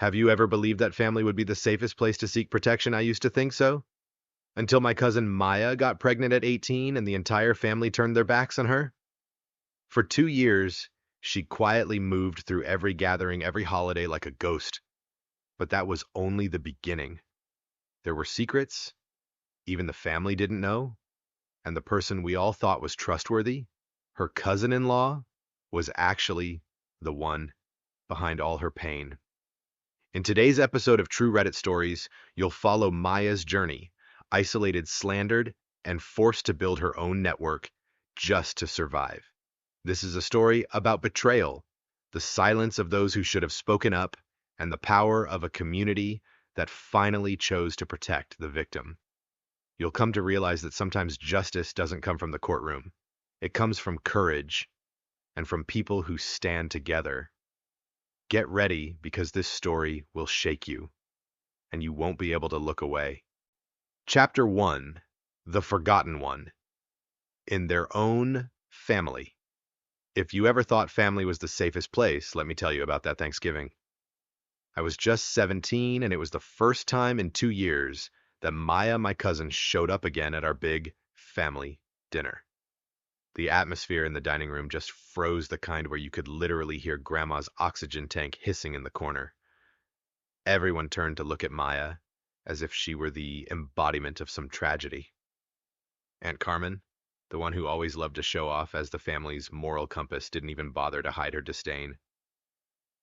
Have you ever believed that family would be the safest place to seek protection? I used to think so. Until my cousin Maya got pregnant at 18 and the entire family turned their backs on her. For 2 years, she quietly moved through every gathering, every holiday like a ghost. But that was only the beginning. There were secrets, even the family didn't know, and the person we all thought was trustworthy, her cousin-in-law, was actually the one behind all her pain. In today's episode of True Reddit Stories, you'll follow Maya's journey, isolated, slandered, and forced to build her own network just to survive. This is a story about betrayal, the silence of those who should have spoken up, and the power of a community that finally chose to protect the victim. You'll come to realize that sometimes justice doesn't come from the courtroom. It comes from courage and from people who stand together. Get ready because this story will shake you, and you won't be able to look away. Chapter 1: The Forgotten One. In their own family. If you ever thought family was the safest place, let me tell you about that Thanksgiving. I was just 17, and it was the first time in 2 years that Maya, my cousin, showed up again at our big family dinner. The atmosphere in the dining room just froze, the kind where you could literally hear Grandma's oxygen tank hissing in the corner. Everyone turned to look at Maya, as if she were the embodiment of some tragedy. Aunt Carmen, the one who always loved to show off as the family's moral compass, didn't even bother to hide her disdain.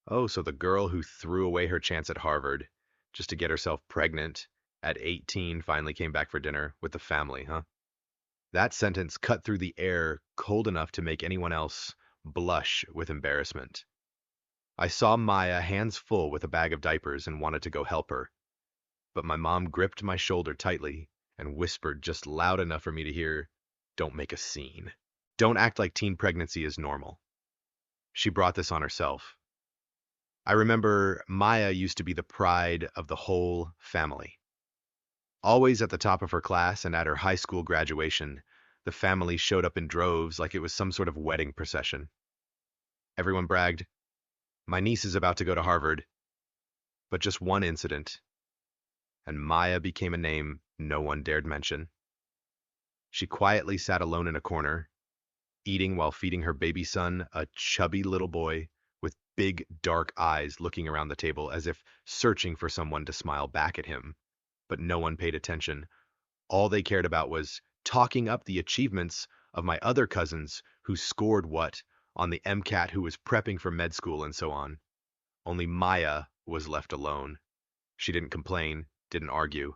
Oh, so the girl who threw away her chance at Harvard just to get herself pregnant at 18 finally came back for dinner with the family, huh? That sentence cut through the air cold enough to make anyone else blush with embarrassment. I saw Maya hands full with a bag of diapers and wanted to go help her, but my mom gripped my shoulder tightly and whispered just loud enough for me to hear, "Don't make a scene. Don't act like teen pregnancy is normal." She brought this on herself. I remember Maya used to be the pride of the whole family. Always at the top of her class, and at her high school graduation, the family showed up in droves like it was some sort of wedding procession. Everyone bragged, "My niece is about to go to Harvard." But just one incident, and Maya became a name no one dared mention. She quietly sat alone in a corner, eating while feeding her baby son, a chubby little boy with big dark eyes looking around the table as if searching for someone to smile back at him. But no one paid attention. All they cared about was talking up the achievements of my other cousins who scored what on the MCAT, who was prepping for med school, and so on. Only Maya was left alone. She didn't complain, didn't argue.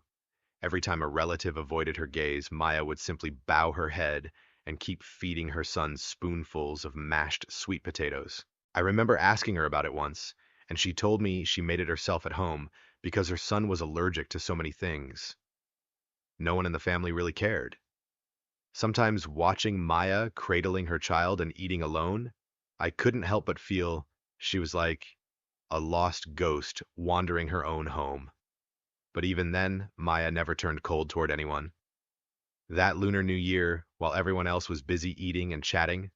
Every time a relative avoided her gaze, Maya would simply bow her head and keep feeding her son spoonfuls of mashed sweet potatoes. I remember asking her about it once, and she told me she made it herself at home because her son was allergic to so many things. No one in the family really cared. Sometimes watching Maya cradling her child and eating alone, I couldn't help but feel she was like a lost ghost wandering her own home. But even then, Maya never turned cold toward anyone. That Lunar New Year, while everyone else was busy eating and chatting,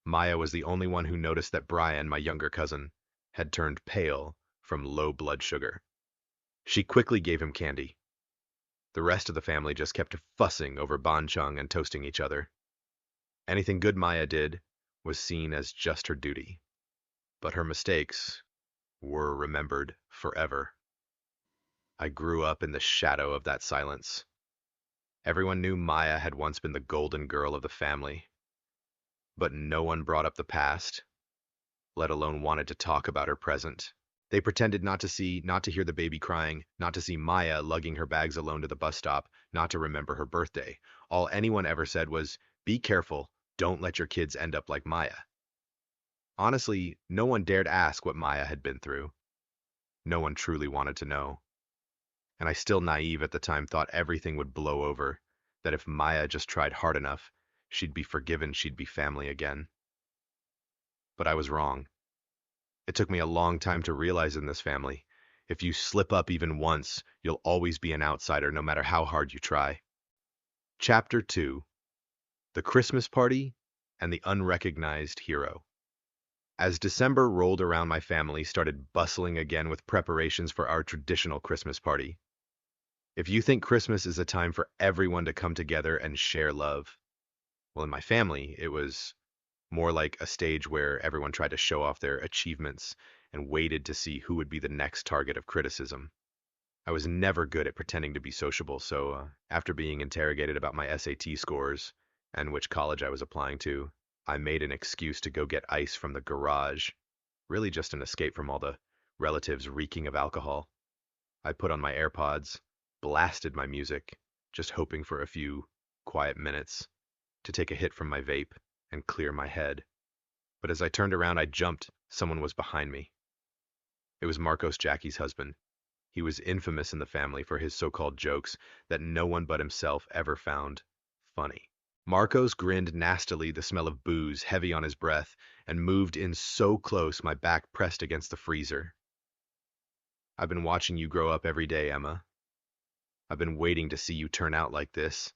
Maya was the only one who noticed that Brian, my younger cousin, had turned pale from low blood sugar. She quickly gave him candy. The rest of the family just kept fussing over bonchung and toasting each other. Anything good Maya did was seen as just her duty, but her mistakes were remembered forever. I grew up in the shadow of that silence. Everyone knew Maya had once been the golden girl of the family, but no one brought up the past, let alone wanted to talk about her present. They pretended not to see, not to hear the baby crying, not to see Maya lugging her bags alone to the bus stop, not to remember her birthday. All anyone ever said was, "Be careful, don't let your kids end up like Maya." Honestly, no one dared ask what Maya had been through. No one truly wanted to know. And I, still naive at the time, thought everything would blow over, that if Maya just tried hard enough, she'd be forgiven, she'd be family again. But I was wrong. It took me a long time to realize in this family, if you slip up even once, you'll always be an outsider no matter how hard you try. Chapter 2: The Christmas Party and the Unrecognized Hero. As December rolled around, my family started bustling again with preparations for our traditional Christmas party. If you think Christmas is a time for everyone to come together and share love, well, in my family, it was more like a stage where everyone tried to show off their achievements and waited to see who would be the next target of criticism. I was never good at pretending to be sociable, so after being interrogated about my SAT scores and which college I was applying to, I made an excuse to go get ice from the garage, really just an escape from all the relatives reeking of alcohol. I put on my AirPods, blasted my music, just hoping for a few quiet minutes to take a hit from my vape and clear my head. But as I turned around, I jumped. Someone was behind me. It was Marcos, Jackie's husband. He was infamous in the family for his so-called jokes that no one but himself ever found funny. Marcos grinned nastily, the smell of booze heavy on his breath, and moved in so close my back pressed against the freezer. "I've been watching you grow up every day, Emma. I've been waiting to see you turn out like this,"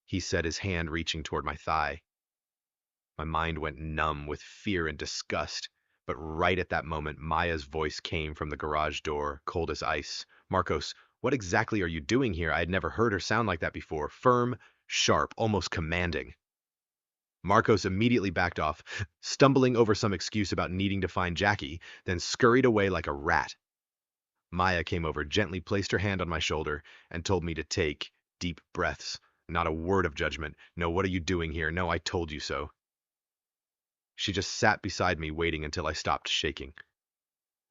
he said, his hand reaching toward my thigh. My mind went numb with fear and disgust, but right at that moment, Maya's voice came from the garage door, cold as ice. "Marcos, what exactly are you doing here?" I had never heard her sound like that before. Firm, sharp, almost commanding. Marcos immediately backed off, stumbling over some excuse about needing to find Jackie, then scurried away like a rat. Maya came over, gently placed her hand on my shoulder, and told me to take deep breaths. Not a word of judgment. "No, what are you doing here? No, I told you so." She just sat beside me, waiting until I stopped shaking.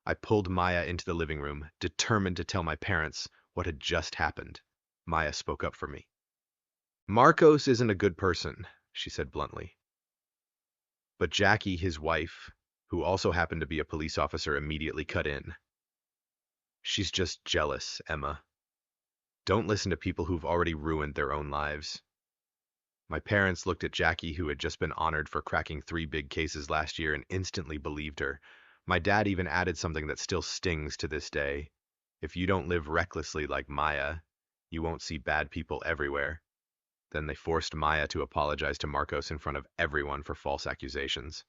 I pulled Maya into the living room, determined to tell my parents what had just happened. Maya spoke up for me. "Marcos isn't a good person," she said bluntly. But Jackie, his wife, who also happened to be a police officer, immediately cut in. "She's just jealous, Emma. Don't listen to people who've already ruined their own lives." My parents looked at Jackie, who had just been honored for cracking 3 big cases last year, and instantly believed her. My dad even added something that still stings to this day. "If you don't live recklessly like Maya, you won't see bad people everywhere." Then they forced Maya to apologize to Marcos in front of everyone for false accusations.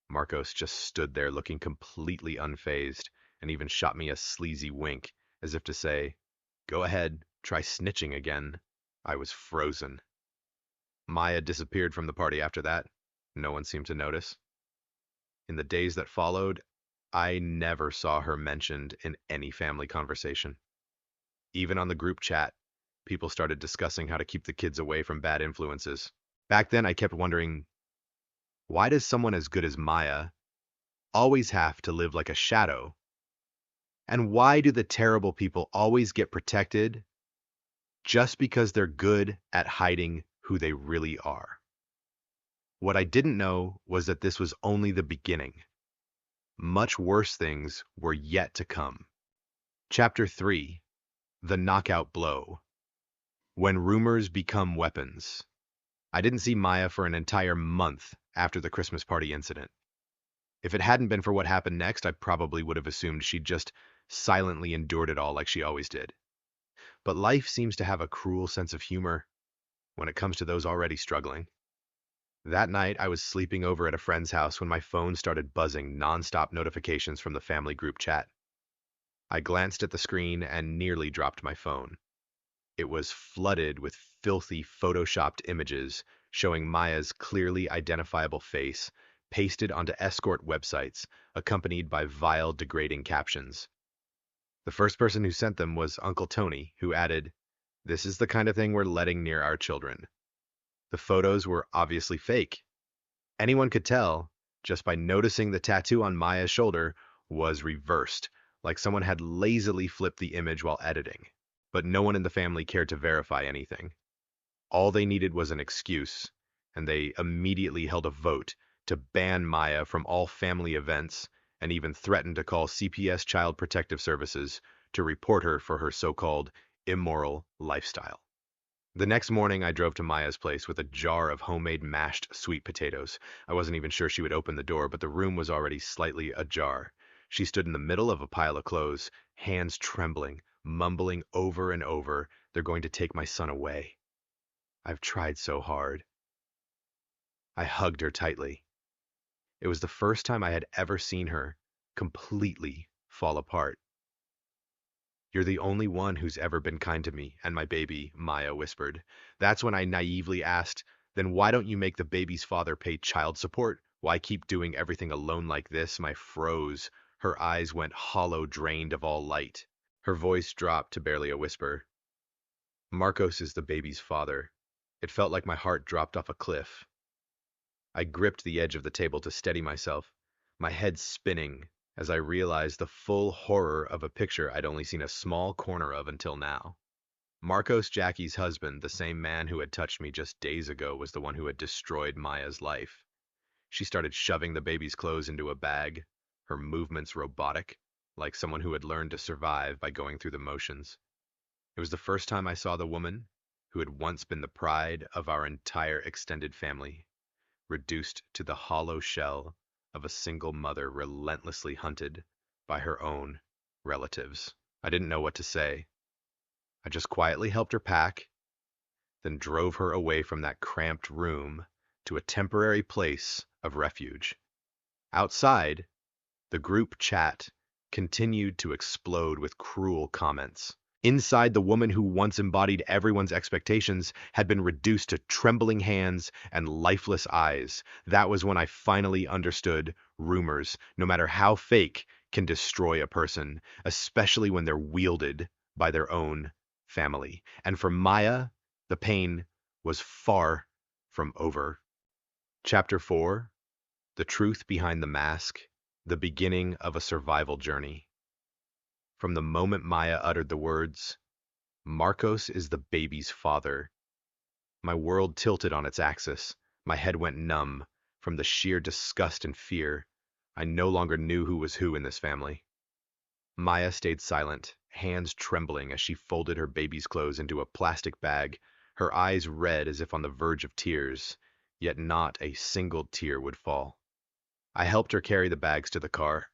Marcos just stood there looking completely unfazed, and even shot me a sleazy wink, as if to say, "Go ahead, try snitching again." I was frozen. Maya disappeared from the party after that. No one seemed to notice. In the days that followed, I never saw her mentioned in any family conversation. Even on the group chat, people started discussing how to keep the kids away from bad influences. Back then, I kept wondering, why does someone as good as Maya always have to live like a shadow? And why do the terrible people always get protected just because they're good at hiding who they really are? What I didn't know was that this was only the beginning. Much worse things were yet to come. Chapter 3: The Knockout Blow. When Rumors Become Weapons. I didn't see Maya for an entire month after the Christmas party incident. If it hadn't been for what happened next, I probably would have assumed she'd just silently endured it all like she always did. But life seems to have a cruel sense of humor when it comes to those already struggling. That night, I was sleeping over at a friend's house when my phone started buzzing nonstop notifications from the family group chat. I glanced at the screen and nearly dropped my phone. It was flooded with filthy photoshopped images showing Maya's clearly identifiable face pasted onto escort websites, accompanied by vile, degrading captions. The first person who sent them was Uncle Tony, who added, "This is the kind of thing we're letting near our children." The photos were obviously fake. Anyone could tell, just by noticing the tattoo on Maya's shoulder was reversed, like someone had lazily flipped the image while editing. But no one in the family cared to verify anything. All they needed was an excuse, and they immediately held a vote to ban Maya from all family events and even threatened to call CPS Child Protective Services to report her for her so-called immoral lifestyle. The next morning, I drove to Maya's place with a jar of homemade mashed sweet potatoes. I wasn't even sure she would open the door, but the room was already slightly ajar. She stood in the middle of a pile of clothes, hands trembling, mumbling over and over, "They're going to take my son away. I've tried so hard." I hugged her tightly. It was the first time I had ever seen her completely fall apart. "You're the only one who's ever been kind to me and my baby," Maya whispered. That's when I naively asked, "Then why don't you make the baby's father pay child support? Why keep doing everything alone like this?" My froze. Her eyes went hollow, drained of all light. Her voice dropped to barely a whisper. "Marcos is the baby's father." It felt like my heart dropped off a cliff. I gripped the edge of the table to steady myself, my head spinning as I realized the full horror of a picture I'd only seen a small corner of until now. Marcos, Jackie's husband, the same man who had touched me just days ago, was the one who had destroyed Maya's life. She started shoving the baby's clothes into a bag, her movements robotic, like someone who had learned to survive by going through the motions. It was the first time I saw the woman who had once been the pride of our entire extended family, reduced to the hollow shell of a single mother relentlessly hunted by her own relatives. I didn't know what to say. I just quietly helped her pack, then drove her away from that cramped room to a temporary place of refuge. Outside, the group chat continued to explode with cruel comments. Inside, the woman who once embodied everyone's expectations had been reduced to trembling hands and lifeless eyes. That was when I finally understood rumors, no matter how fake, can destroy a person, especially when they're wielded by their own family. And for Maya, the pain was far from over. Chapter 4: The Truth Behind the Mask, the Beginning of a Survival Journey. From the moment Maya uttered the words, "Marcos is the baby's father," my world tilted on its axis. My head went numb from the sheer disgust and fear. I no longer knew who was who in this family. Maya stayed silent, hands trembling as she folded her baby's clothes into a plastic bag, her eyes red as if on the verge of tears, yet not a single tear would fall. I helped her carry the bags to the car.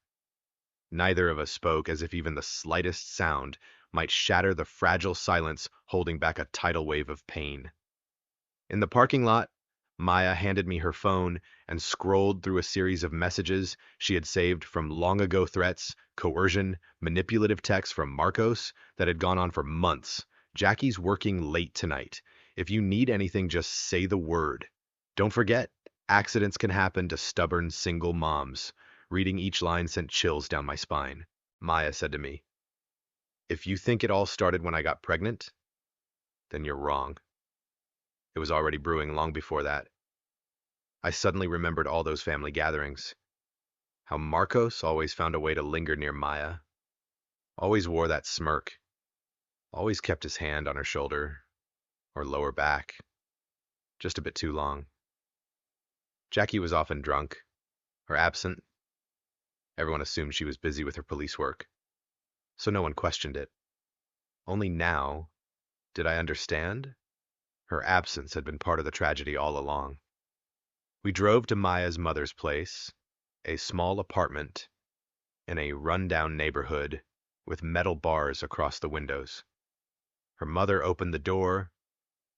Neither of us spoke, as if even the slightest sound might shatter the fragile silence holding back a tidal wave of pain. In the parking lot, Maya handed me her phone and scrolled through a series of messages she had saved from long ago threats, coercion, manipulative texts from Marcos that had gone on for months. "Jackie's working late tonight. If you need anything, just say the word. Don't forget, accidents can happen to stubborn single moms." Reading each line sent chills down my spine. Maya said to me, "If you think it all started when I got pregnant, then you're wrong. It was already brewing long before that." I suddenly remembered all those family gatherings. How Marcos always found a way to linger near Maya, always wore that smirk, always kept his hand on her shoulder or lower back, just a bit too long. Jackie was often drunk or absent. Everyone assumed she was busy with her police work, so no one questioned it. Only now did I understand. Her absence had been part of the tragedy all along. We drove to Maya's mother's place, a small apartment in a rundown neighborhood with metal bars across the windows. Her mother opened the door,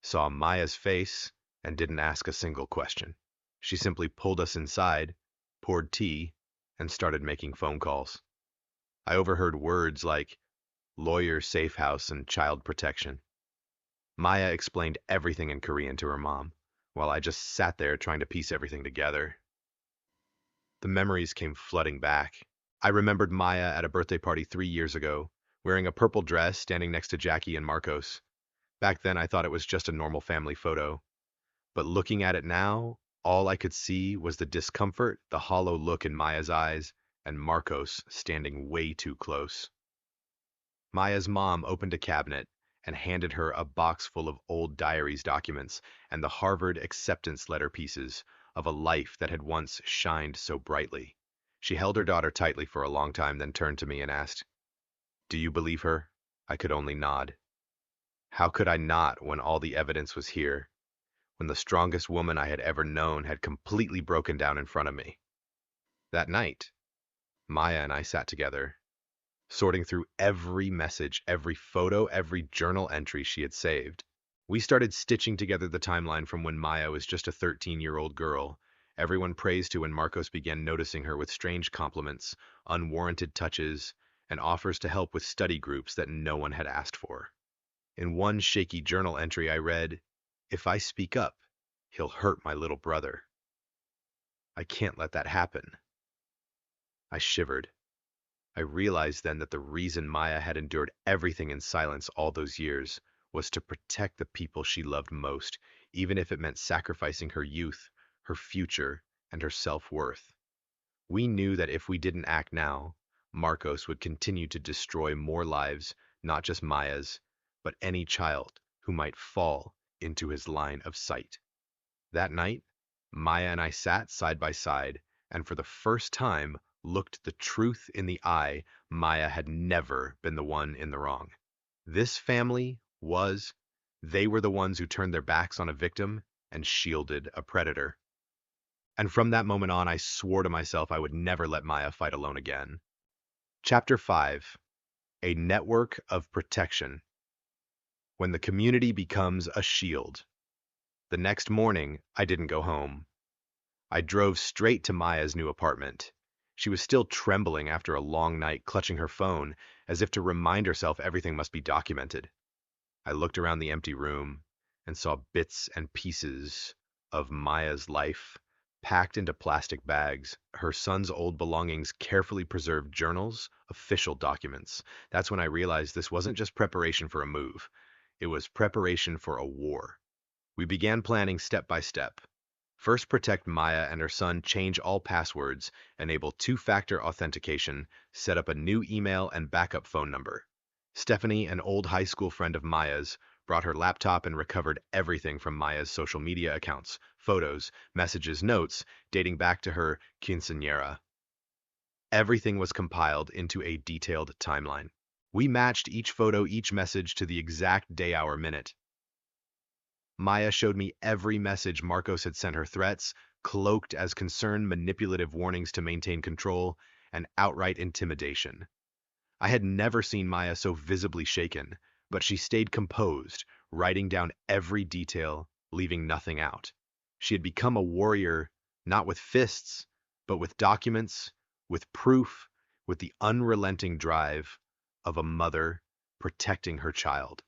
saw Maya's face, and didn't ask a single question. She simply pulled us inside, poured tea, and started making phone calls. I overheard words like lawyer, safe house, and child protection. Maya explained everything in Korean to her mom, while I just sat there trying to piece everything together. The memories came flooding back. I remembered Maya at a birthday party 3 years ago, wearing a purple dress, standing next to Jackie and Marcos. Back then, I thought it was just a normal family photo. But looking at it now, all I could see was the discomfort, the hollow look in Maya's eyes, and Marcos standing way too close. Maya's mom opened a cabinet and handed her a box full of old diaries documents and the Harvard acceptance letter pieces of a life that had once shined so brightly. She held her daughter tightly for a long time, then turned to me and asked, "Do you believe her?" I could only nod. How could I not when all the evidence was here, when the strongest woman I had ever known had completely broken down in front of me? That night, Maya and I sat together, sorting through every message, every photo, every journal entry she had saved. We started stitching together the timeline from when Maya was just a 13-year-old girl Everyone praised her when Marcos began noticing her with strange compliments, unwarranted touches, and offers to help with study groups that no one had asked for. In one shaky journal entry I read, "If I speak up, he'll hurt my little brother. I can't let that happen." I shivered. I realized then that the reason Maya had endured everything in silence all those years was to protect the people she loved most, even if it meant sacrificing her youth, her future, and her self-worth. We knew that if we didn't act now, Marcos would continue to destroy more lives, not just Maya's, but any child who might fall into his line of sight. That night, Maya and I sat side by side, and for the first time looked the truth in the eye. Maya had never been the one in the wrong. This family was, they were the ones who turned their backs on a victim and shielded a predator. And from that moment on, I swore to myself I would never let Maya fight alone again. Chapter 5. A Network of Protection. When the community becomes a shield. The next morning, I didn't go home. I drove straight to Maya's new apartment. She was still trembling after a long night, clutching her phone, as if to remind herself everything must be documented. I looked around the empty room and saw bits and pieces of Maya's life, packed into plastic bags, her son's old belongings, carefully preserved journals, official documents. That's when I realized this wasn't just preparation for a move. It was preparation for a war. We began planning step by step. First, protect Maya and her son, change all passwords, enable two-factor authentication, set up a new email and backup phone number. Stephanie, an old high school friend of Maya's, brought her laptop and recovered everything from Maya's social media accounts, photos, messages, notes, dating back to her quinceañera. Everything was compiled into a detailed timeline. We matched each photo, each message to the exact day, hour, minute. Maya showed me every message Marcos had sent her, threats, cloaked as concern, manipulative warnings to maintain control, and outright intimidation. I had never seen Maya so visibly shaken, but she stayed composed, writing down every detail, leaving nothing out. She had become a warrior, not with fists, but with documents, with proof, with the unrelenting drive of a mother protecting her child.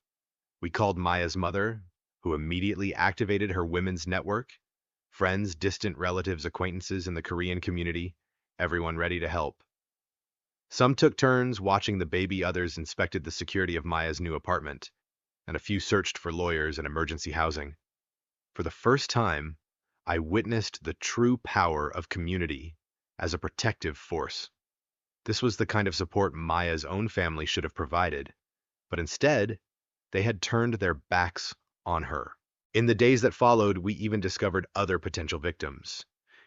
We called Maya's mother, who immediately activated her women's network, friends, distant relatives, acquaintances in the Korean community, everyone ready to help. Some took turns watching the baby, others inspected the security of Maya's new apartment, and a few searched for lawyers and emergency housing. For the first time, I witnessed the true power of community as a protective force. This was the kind of support Maya's own family should have provided, but instead, they had turned their backs on her. In the days that followed, we even discovered other potential victims.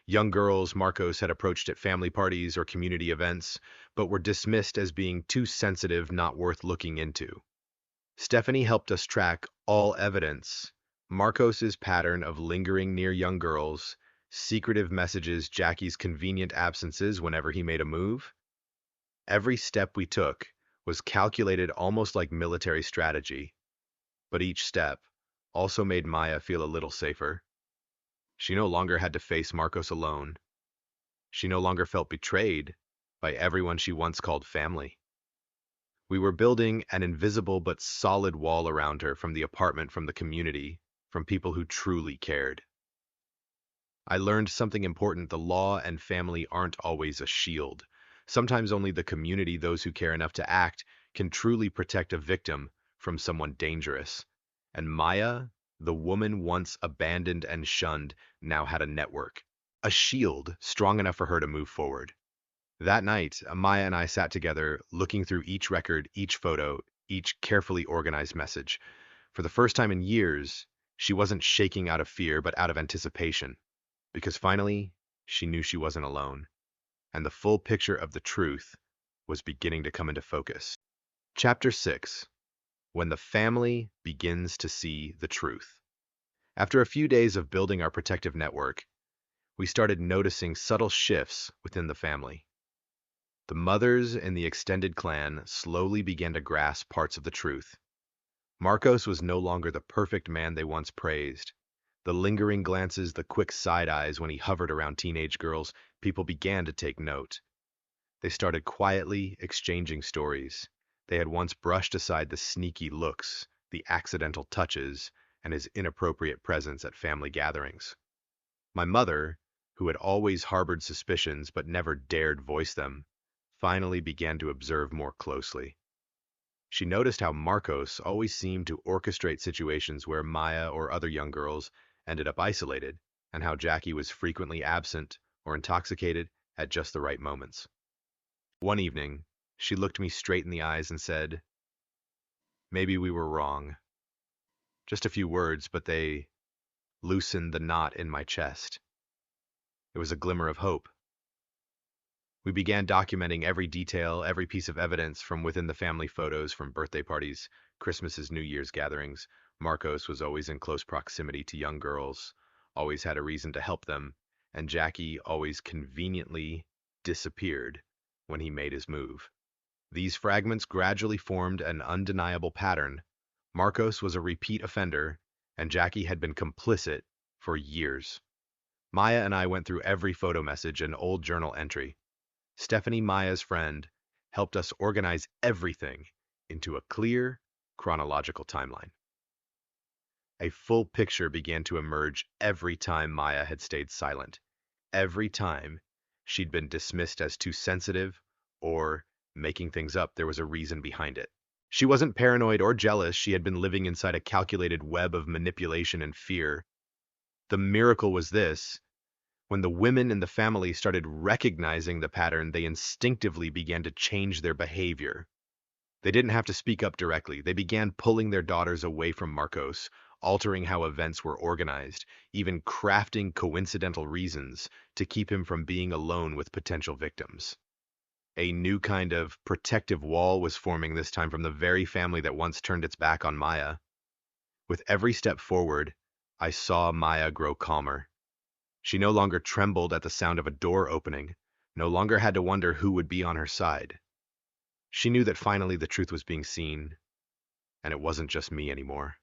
Young girls Marcos had approached at family parties or community events, but were dismissed as being too sensitive, not worth looking into. Stephanie helped us track all evidence. Marcos's pattern of lingering near young girls, secretive messages, Jackie's convenient absences whenever he made a move. Every step we took was calculated almost like military strategy, but each step also made Maya feel a little safer. She no longer had to face Marcos alone. She no longer felt betrayed by everyone she once called family. We were building an invisible but solid wall around her, from the apartment, from the community, from people who truly cared. I learned something important. The law and family aren't always a shield. Sometimes only the community, those who care enough to act, can truly protect a victim from someone dangerous. And Maya, the woman once abandoned and shunned, now had a network, a shield strong enough for her to move forward. That night, Maya and I sat together, looking through each record, each photo, each carefully organized message. For the first time in years, she wasn't shaking out of fear, but out of anticipation, because finally, she knew she wasn't alone, and the full picture of the truth was beginning to come into focus. Chapter 6. When the family begins to see the truth. After a few days of building our protective network, we started noticing subtle shifts within the family. The mothers in the extended clan slowly began to grasp parts of the truth. Marcos was no longer the perfect man they once praised. The lingering glances, the quick side eyes when he hovered around teenage girls, people began to take note. They started quietly exchanging stories. They had once brushed aside the sneaky looks, the accidental touches, and his inappropriate presence at family gatherings. My mother, who had always harbored suspicions but never dared voice them, finally began to observe more closely. She noticed how Marcos always seemed to orchestrate situations where Maya or other young girls ended up isolated, and how Jackie was frequently absent or intoxicated at just the right moments. One evening, she looked me straight in the eyes and said, "Maybe we were wrong." Just a few words, but they loosened the knot in my chest. It was a glimmer of hope. We began documenting every detail, every piece of evidence from within the family photos from birthday parties, Christmases, New Year's gatherings. Marcos was always in close proximity to young girls, always had a reason to help them, and Jackie always conveniently disappeared when he made his move. These fragments gradually formed an undeniable pattern. Marcos was a repeat offender, and Jackie had been complicit for years. Maya and I went through every photo message and old journal entry. Stephanie, Maya's friend, helped us organize everything into a clear, chronological timeline. A full picture began to emerge every time Maya had stayed silent. Every time she'd been dismissed as too sensitive or making things up, there was a reason behind it. She wasn't paranoid or jealous. She had been living inside a calculated web of manipulation and fear. The miracle was this: when the women in the family started recognizing the pattern, they instinctively began to change their behavior. They didn't have to speak up directly. They began pulling their daughters away from Marcos, altering how events were organized, even crafting coincidental reasons to keep him from being alone with potential victims. A new kind of protective wall was forming this time from the very family that once turned its back on Maya. With every step forward, I saw Maya grow calmer. She no longer trembled at the sound of a door opening, no longer had to wonder who would be on her side. She knew that finally the truth was being seen, and it wasn't just me anymore.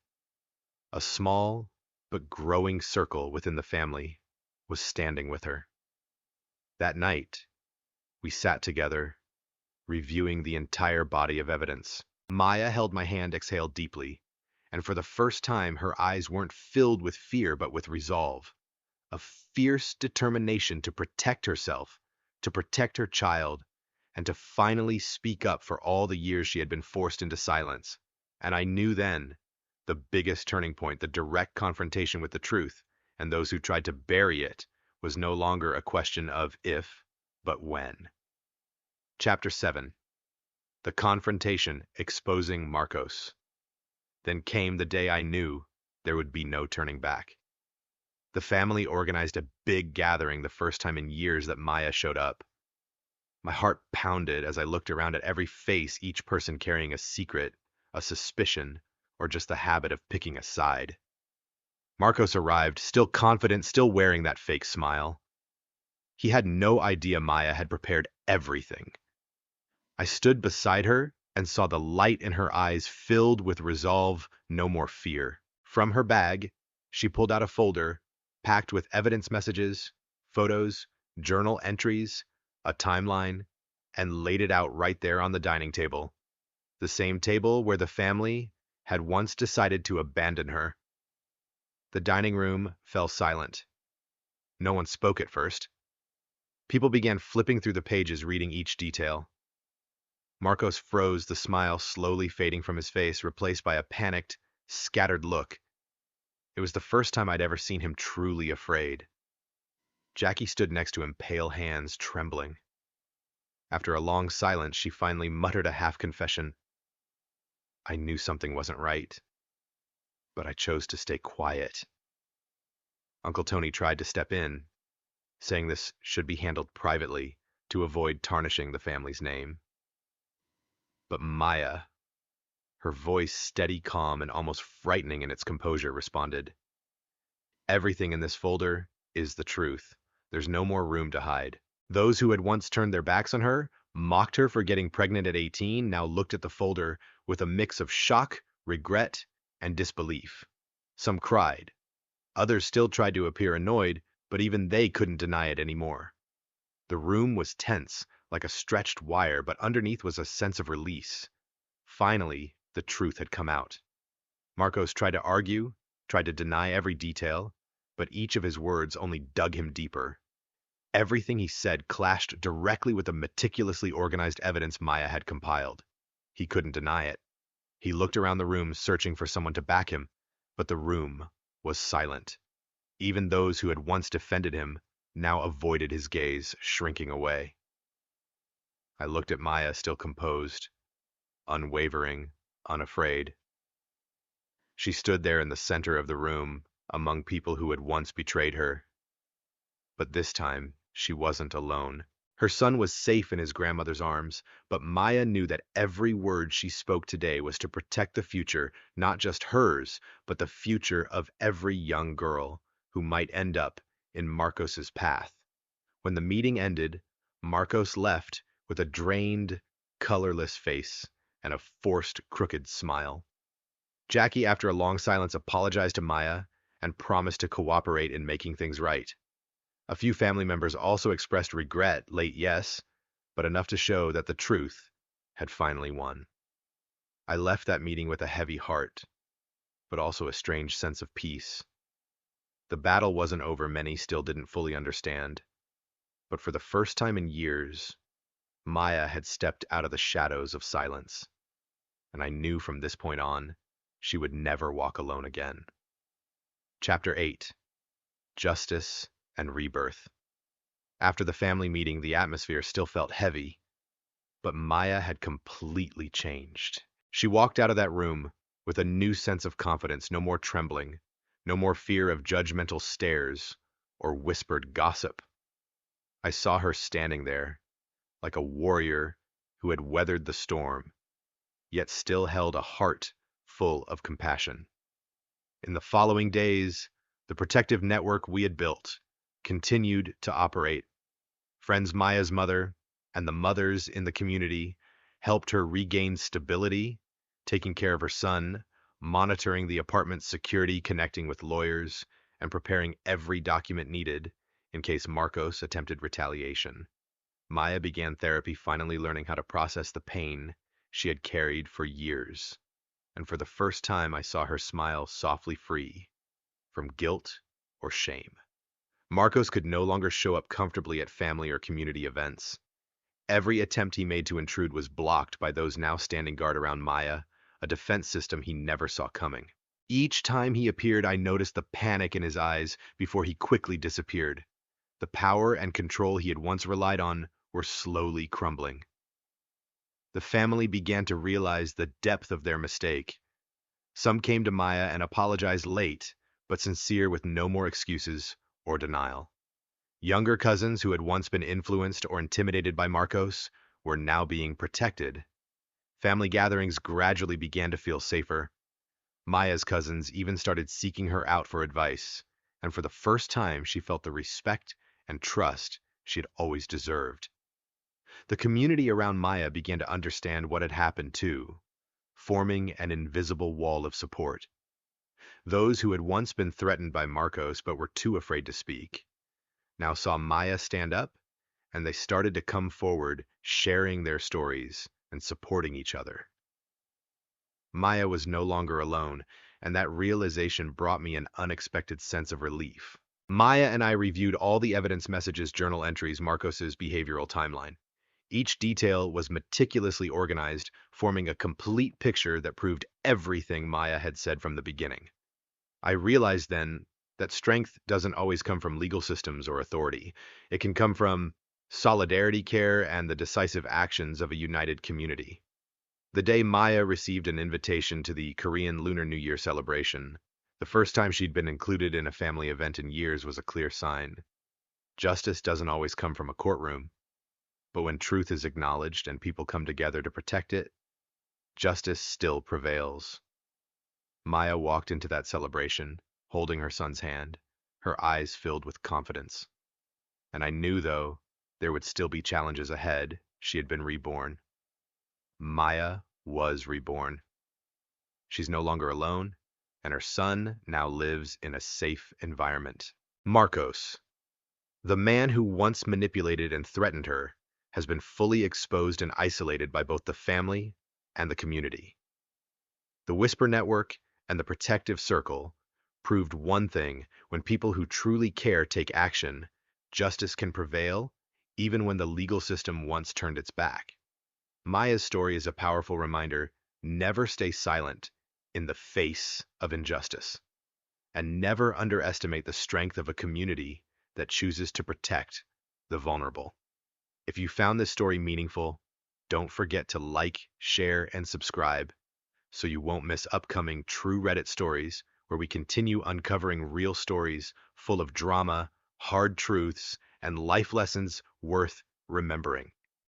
A small but growing circle within the family was standing with her. That night, we sat together, reviewing the entire body of evidence. Maya held my hand, exhaled deeply, and for the first time her eyes weren't filled with fear but with resolve. A fierce determination to protect herself, to protect her child, and to finally speak up for all the years she had been forced into silence. And I knew then the biggest turning point, the direct confrontation with the truth, and those who tried to bury it, was no longer a question of if, but when. Chapter 7. The Confrontation Exposing Marcos. Then came the day I knew there would be no turning back. The family organized a big gathering, the first time in years that Maya showed up. My heart pounded as I looked around at every face, each person carrying a secret, a suspicion, or just the habit of picking a side. Marcos arrived, still confident, still wearing that fake smile. He had no idea Maya had prepared everything. I stood beside her and saw the light in her eyes filled with resolve, no more fear. From her bag, she pulled out a folder packed with evidence messages, photos, journal entries, a timeline, and laid it out right there on the dining table. The same table where the family had once decided to abandon her. The dining room fell silent. No one spoke at first. People began flipping through the pages, reading each detail. Marcos froze, the smile slowly fading from his face, replaced by a panicked, scattered look. It was the first time I'd ever seen him truly afraid. Jackie stood next to him, pale hands trembling. After a long silence, she finally muttered a half-confession. I knew something wasn't right, but I chose to stay quiet. Uncle Tony tried to step in, saying this should be handled privately to avoid tarnishing the family's name. But Maya, her voice steady, calm, and almost frightening in its composure, responded, "Everything in this folder is the truth. There's no more room to hide." Those who had once turned their backs on her, mocked her for getting pregnant at 18, now looked at the folder with a mix of shock, regret, and disbelief. Some cried, Others still tried to appear annoyed, but even they couldn't deny it anymore. The room was tense, like a stretched wire, but underneath was a sense of release. Finally, the truth had come out. Marcos tried to argue, tried to deny every detail, but each of his words only dug him deeper. Everything he said clashed directly with the meticulously organized evidence Maya had compiled. He couldn't deny it. He looked around the room, searching for someone to back him, but the room was silent. Even those who had once defended him now avoided his gaze, shrinking away. I looked at Maya, still composed, unwavering, unafraid. She stood there in the center of the room, among people who had once betrayed her. But this time, she wasn't alone. Her son was safe in his grandmother's arms, but Maya knew that every word she spoke today was to protect the future, not just hers, but the future of every young girl who might end up in Marcos's path. When the meeting ended, Marcos left with a drained, colorless face and a forced, crooked smile. Jackie, after a long silence, apologized to Maya and promised to cooperate in making things right. A few family members also expressed regret, late yes, but enough to show that the truth had finally won. I left that meeting with a heavy heart, but also a strange sense of peace. The battle wasn't over, many still didn't fully understand, but for the first time in years, Maya had stepped out of the shadows of silence, and I knew from this point on, she would never walk alone again. Chapter 8: Justice and Rebirth. After the family meeting, the atmosphere still felt heavy, but Maya had completely changed. She walked out of that room with a new sense of confidence, no more trembling, no more fear of judgmental stares or whispered gossip. I saw her standing there, like a warrior who had weathered the storm, yet still held a heart full of compassion. In the following days, the protective network we had built continued to operate. Friends Maya's mother and the mothers in the community helped her regain stability, taking care of her son, monitoring the apartment's security, connecting with lawyers, and preparing every document needed in case Marcos attempted retaliation. Maya began therapy, finally learning how to process the pain she had carried for years. And for the first time, I saw her smile softly, free from guilt or shame. Marcos could no longer show up comfortably at family or community events. Every attempt he made to intrude was blocked by those now standing guard around Maya, a defense system he never saw coming. Each time he appeared, I noticed the panic in his eyes before he quickly disappeared. The power and control he had once relied on were slowly crumbling. The family began to realize the depth of their mistake. Some came to Maya and apologized late, but sincere, with no more excuses or denial. Younger cousins who had once been influenced or intimidated by Marcos were now being protected. Family gatherings gradually began to feel safer. Maya's cousins even started seeking her out for advice, and for the first time she felt the respect and trust she had always deserved. The community around Maya began to understand what had happened too, forming an invisible wall of support. Those who had once been threatened by Marcos but were too afraid to speak now saw Maya stand up, and they started to come forward, sharing their stories and supporting each other. Maya was no longer alone, and that realization brought me an unexpected sense of relief. Maya and I reviewed all the evidence, messages, journal entries, Marcos's behavioral timeline. Each detail was meticulously organized, forming a complete picture that proved everything Maya had said from the beginning. I realized then that strength doesn't always come from legal systems or authority. It can come from solidarity, care, and the decisive actions of a united community. The day Maya received an invitation to the Korean Lunar New Year celebration, the first time she'd been included in a family event in years, was a clear sign. Justice doesn't always come from a courtroom, but when truth is acknowledged and people come together to protect it, justice still prevails. Maya walked into that celebration, holding her son's hand, her eyes filled with confidence. And I knew, though there would still be challenges ahead, she had been reborn. Maya was reborn. She's no longer alone, and her son now lives in a safe environment. Marcos, the man who once manipulated and threatened her, has been fully exposed and isolated by both the family and the community. The Whisper Network and the Protective Circle proved one thing: when people who truly care take action, justice can prevail even when the legal system once turned its back. Maya's story is a powerful reminder: never stay silent in the face of injustice, and never underestimate the strength of a community that chooses to protect the vulnerable. If you found this story meaningful, don't forget to like, share, and subscribe so you won't miss upcoming true Reddit stories where we continue uncovering real stories full of drama, hard truths, and life lessons worth remembering.